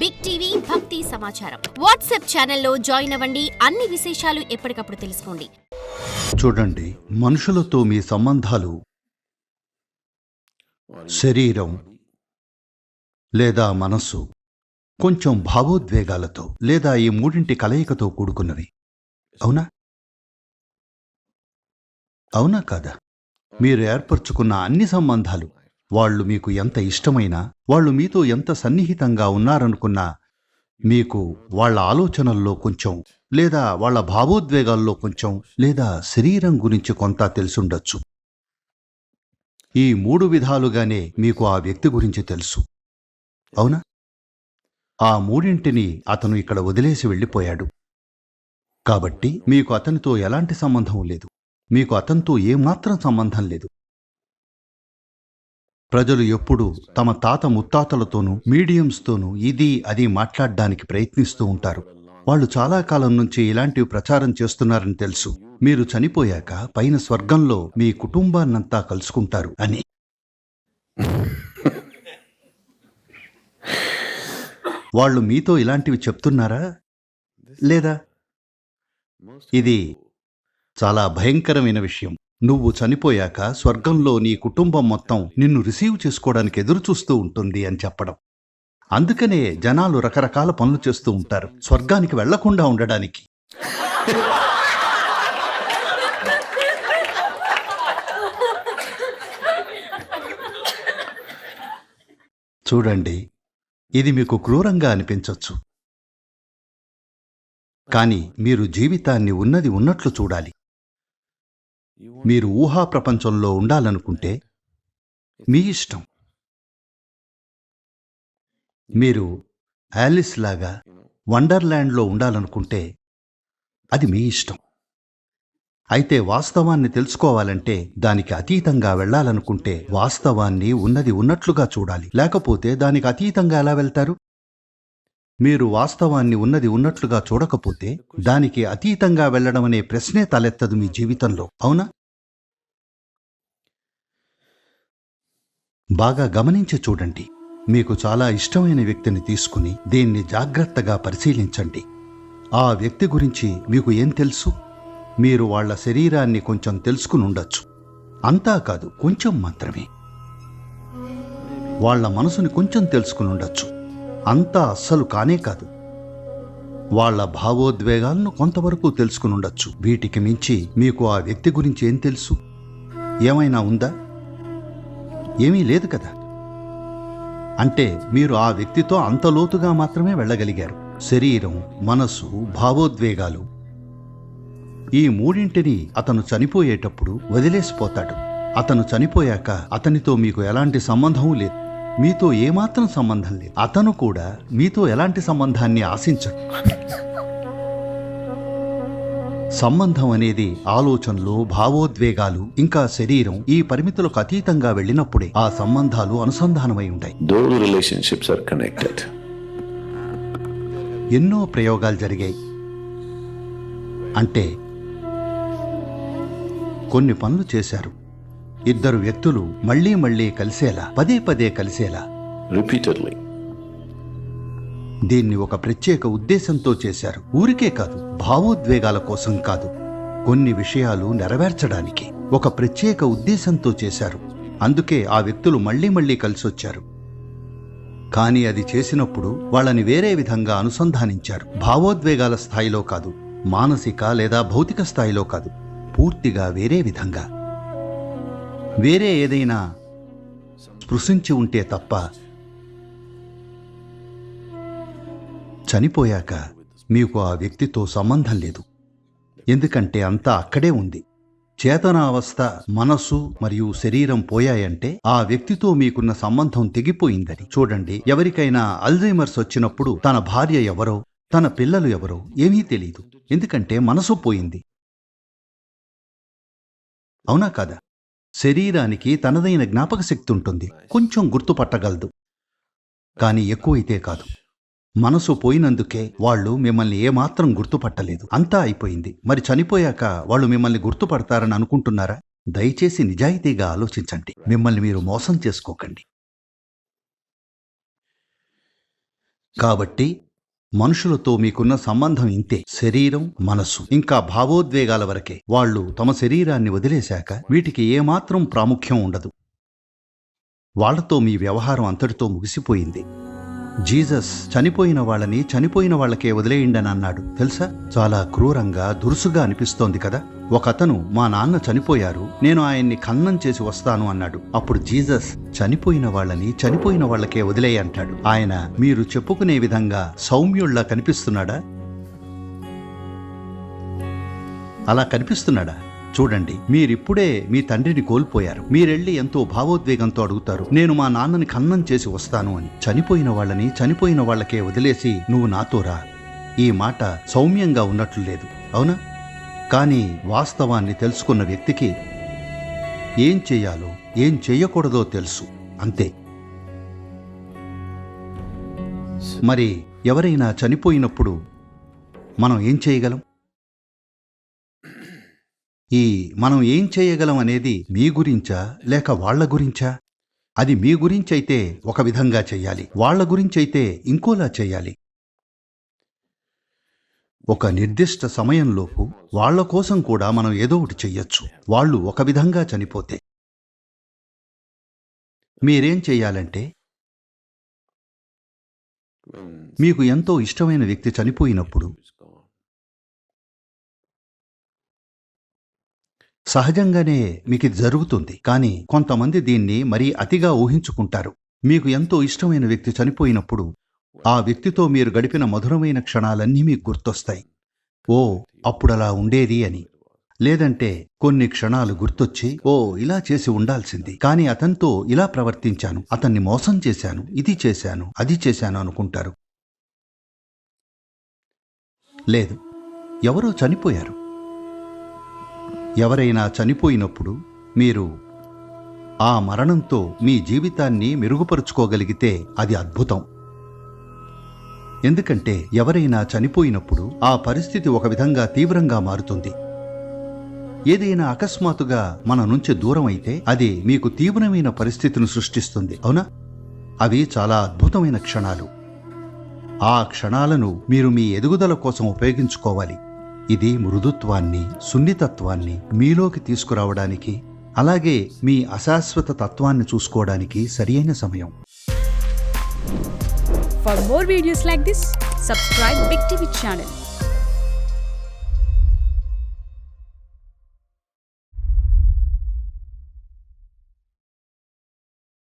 Big TV భక్తి సమాచారం WhatsApp ఛానల్లో జాయిన్ అవ్వండి. అన్ని విశేషాలు ఎప్పటికప్పుడు తెలుసుకోండి. చూడండి, మనుషులతో మీ సంబంధాలు శరీరం లేదా మనస్సు కొంచెం భావోద్వేగాలతో లేదా ఈ మూడింటి కలయికతో కూడుకున్నవి. అవునా అవునా కాదా? మీరు ఏర్పరచుకున్న అన్ని సంబంధాలు, వాళ్ళు మీకు ఎంత ఇష్టమైనా, వాళ్ళు మీతో ఎంత సన్నిహితంగా ఉన్నారనుకున్నా, మీకు వాళ్ళ ఆలోచనల్లో కొంచెం లేదా వాళ్ళ భావోద్వేగాల్లో కొంచెం లేదా శరీరం గురించి కొంత తెలుసుండొచ్చు. ఈ మూడు విధాలుగానే మీకు ఆ వ్యక్తి గురించి తెలుసు. అవునా? ఆ మూడింటిని అతను ఇక్కడ వదిలేసి వెళ్ళిపోయాడు. కాబట్టి మీకు అతనితో ఎలాంటి సంబంధం లేదు. మీకు అతనితో ఏమాత్రం సంబంధం లేదు. ప్రజలు ఎప్పుడూ తమ తాత ముత్తాతలతోనూ మీడియంస్తోనూ ఇది అది మాట్లాడడానికి ప్రయత్నిస్తూ ఉంటారు. వాళ్ళు చాలా కాలం నుంచి ఇలాంటివి ప్రచారం చేస్తున్నారని తెలుసు. మీరు చనిపోయాక పైన స్వర్గంలో మీ కుటుంబాన్నంతా కలుసుకుంటారు అని. వాళ్ళు మీతో ఇలాంటివి చెప్తున్నారా లేదా? ఇది చాలా భయంకరమైన విషయం. నువ్వు చనిపోయాక స్వర్గంలో నీ కుటుంబం మొత్తం నిన్ను రిసీవ్ చేసుకోవడానికి ఎదురు చూస్తూ ఉంటుంది అని చెప్పడం. అందుకనే జనాలు రకరకాల పనులు చేస్తూ ఉంటారు స్వర్గానికి వెళ్లకుండా ఉండడానికి. చూడండి, ఇది మీకు క్రూరంగా అనిపించొచ్చు, కానీ మీరు జీవితాన్ని ఉన్నది ఉన్నట్లు చూడాలి. మీరు ఊహా ప్రపంచంలో ఉండాలనుకుంటే మీ ఇష్టం. మీరు ఆలిస్ లాగా వండర్ల్యాండ్లో ఉండాలనుకుంటే అది మీ ఇష్టం. అయితే వాస్తవాన్ని తెలుసుకోవాలంటే, దానికి అతీతంగా వెళ్లాలనుకుంటే వాస్తవాన్ని ఉన్నది ఉన్నట్లుగా చూడాలి. లేకపోతే దానికి అతీతంగా ఎలా వెళ్తారు? మీరు వాస్తవాన్ని ఉన్నది ఉన్నట్లుగా చూడకపోతే దానికి అతీతంగా వెళ్లడం అనే ప్రశ్నే తలెత్తదు మీ జీవితంలో. అవునా? బాగా గమనించి చూడండి. మీకు చాలా ఇష్టమైన వ్యక్తిని తీసుకుని దీన్ని జాగ్రత్తగా పరిశీలించండి. ఆ వ్యక్తి గురించి మీకు ఏం తెలుసు? మీరు వాళ్ల శరీరాన్ని కొంచెం తెలుసుకుని ఉండొచ్చు. అంతా కాదు, కొంచెం మాత్రమే. వాళ్ల మనసుని కొంచెం తెలుసుకుని ఉండొచ్చు. అంతా అస్సలు కానే కాదు. వాళ్ల భావోద్వేగాలను కొంతవరకు తెలుసుకుని ఉండొచ్చు. వీటికి మించి మీకు ఆ వ్యక్తి గురించి ఏం తెలుసు? ఏమైనా ఉందా? ఏమీ లేదు కదా. అంటే మీరు ఆ వ్యక్తితో అంత లోతుగా మాత్రమే వెళ్ళగలిగారు. శరీరం, మనస్సు, భావోద్వేగాలు, ఈ మూడింటిని అతను చనిపోయేటప్పుడు వదిలేసిపోతాడు. అతను చనిపోయాక అతనితో మీకు ఎలాంటి సంబంధం లేదు. మీతో ఏమాత్రం సంబంధం లేదు. అతను కూడా మీతో ఎలాంటి సంబంధాన్ని ఆశించడు. సంబంధం అనేది ఆలోచనలు, భావోద్వేగాలు, ఇంకా శరీరం ఈ పరిమితులకు అతీతంగా వెళ్ళినప్పుడే ఆ సంబంధాలు అనుసంధానమై ఉంటాయి. Those relationships are connected. ఎన్నో ప్రయోగాలు జరిగాయి. అంటే కొన్ని పనులు చేశారు. ఇద్దరు వ్యక్తులు మళ్లీ మళ్లీ కలిసేలా, పదే పదే కలిసేలా, Repeatedly. దీన్ని ఒక ప్రత్యేక ఉద్దేశంతో చేశారు. ఊరికే కాదు, భావోద్వేగాల కోసం కాదు, కొన్ని విషయాలు నెరవేర్చడానికి ఒక ప్రత్యేక ఉద్దేశంతో చేశారు. అందుకే ఆ వ్యక్తులు మళ్లీ మళ్లీ కలిసొచ్చారు. కానీ అది చేసినప్పుడు వాళ్ళని వేరే విధంగా అనుసంధానించారు. భావోద్వేగాల స్థాయిలో కాదు, మానసిక లేదా భౌతిక స్థాయిలో కాదు, పూర్తిగా వేరే విధంగా. వేరే ఏదైనా స్పృశించి ఉంటే తప్ప చనిపోయాక మీకు ఆ వ్యక్తితో సంబంధం లేదు. ఎందుకంటే అంతా అక్కడే ఉంది. చేతనావస్థ, మనస్సు మరియు శరీరం పోయాయంటే ఆ వ్యక్తితో మీకున్న సంబంధం తెగిపోయిందని. చూడండి, ఎవరికైనా అల్జైమర్స్ వచ్చినప్పుడు తన భార్య ఎవరో, తన పిల్లలు ఎవరో ఏమీ తెలీదు. ఎందుకంటే మనసు పోయింది. అవునా కాదా? శరీరానికి తనదైన జ్ఞాపక శక్తి ఉంటుంది, కొంచెం గుర్తుపట్టగలదు, కానీ ఎక్కువైతే కాదు. మనసు పోయినందుకే వాళ్ళు మిమ్మల్ని ఏమాత్రం గుర్తుపట్టలేదు. అంతా అయిపోయింది. మరి చనిపోయాక వాళ్ళు మిమ్మల్ని గుర్తుపడతారని అనుకుంటున్నారా? దయచేసి నిజాయితీగా ఆలోచించండి. మిమ్మల్ని మీరు మోసం చేసుకోకండి. కాబట్టి మనుషులతో మీకున్న సంబంధం ఇంతే. శరీరం, మనసు, ఇంకా భావోద్వేగాల వరకే. వాళ్ళు తమ శరీరాన్ని వదిలేశాక వీటికి ఏమాత్రం ప్రాముఖ్యం ఉండదు. వాళ్లతో మీ వ్యవహారం అంతటితో ముగిసిపోయింది. జీసస్ చనిపోయిన వాళ్ళని చనిపోయిన వాళ్లకే వదిలేయండని అన్నాడు తెలుసా? చాలా క్రూరంగా, దురుసుగా అనిపిస్తోంది కదా. ఒకతను, మా నాన్న చనిపోయారు, నేను ఆయన్ని ఖననం చేసి వస్తాను అన్నాడు. అప్పుడు జీసస్ చనిపోయిన వాళ్ళని చనిపోయిన వాళ్లకే వదిలేయి అంటాడు. ఆయన మీరు చెప్పుకునే విధంగా సౌమ్యుళ్లా కనిపిస్తున్నాడా? అలా కనిపిస్తున్నాడా? చూడండి, మీరిప్పుడే మీ తండ్రిని కోల్పోయారు. మీరెళ్ళి ఎంతో భావోద్వేగంతో అడుగుతారు, నేను మా నాన్నని ఖననం చేసి వస్తాను అని. చనిపోయిన వాళ్ళని చనిపోయిన వాళ్లకే వదిలేసి నువ్వు నాతో రా. ఈ మాట సౌమ్యంగా ఉన్నట్లు లేదు, అవునా? కానీ వాస్తవాన్ని తెలుసుకున్న వ్యక్తికి ఏం చెయ్యాలో ఏం చెయ్యకూడదో తెలుసు, అంతే. మరి ఎవరైనా చనిపోయినప్పుడు మనం ఏం చేయగలం? మనం ఏం చేయగలం అనేది మీ గురించా లేక వాళ్ల గురించా? అది మీ గురించైతే ఒక విధంగా చెయ్యాలి, వాళ్ల గురించైతే ఇంకోలా చెయ్యాలి. ఒక నిర్దిష్ట సమయంలోపు వాళ్ల కోసం కూడా మనం ఏదో ఒకటి చెయ్యొచ్చు. వాళ్ళు ఒక విధంగా చనిపోతే మీరేం చెయ్యాలంటే, మీకు ఎంతో ఇష్టమైన వ్యక్తి చనిపోయినప్పుడు సహజంగానే మీకు ఇది జరుగుతుంది, కానీ కొంతమంది దీన్ని మరీ అతిగా ఊహించుకుంటారు. మీకు ఎంతో ఇష్టమైన వ్యక్తి చనిపోయినప్పుడు ఆ వ్యక్తితో మీరు గడిపిన మధురమైన క్షణాలన్నీ మీకు గుర్తొస్తాయి. ఓ, అప్పుడలా ఉండేది అని. లేదంటే కొన్ని క్షణాలు గుర్తొచ్చి, ఓ, ఇలా చేసి ఉండాల్సింది, కానీ అతనితో ఇలా ప్రవర్తించాను, అతన్ని మోసం చేశాను, ఇది చేశాను, అది చేశాను అనుకుంటారు. లేదు, ఎవరో చనిపోయారు. ఎవరైనా చనిపోయినప్పుడు మీరు ఆ మరణంతో మీ జీవితాన్ని మెరుగుపరుచుకోగలిగితే అది అద్భుతం. ఎందుకంటే ఎవరైనా చనిపోయినప్పుడు ఆ పరిస్థితి ఒక విధంగా తీవ్రంగా మారుతుంది. ఏదైనా అకస్మాత్తుగా మన నుంచి దూరం అయితే అది మీకు తీవ్రమైన పరిస్థితిని సృష్టిస్తుంది, అవునా? అవి చాలా అద్భుతమైన క్షణాలు. ఆ క్షణాలను మీరు మీ ఎదుగుదల కోసం ఉపయోగించుకోవాలి. ఇది మృదుత్వాన్ని, సున్నితత్వాన్ని మీలోకి తీసుకురావడానికి, అలాగే మీ అశాశ్వత తత్వాన్ని చూసుకోవడానికి సరియైన సమయం. For more videos like this, subscribe Big TV channel.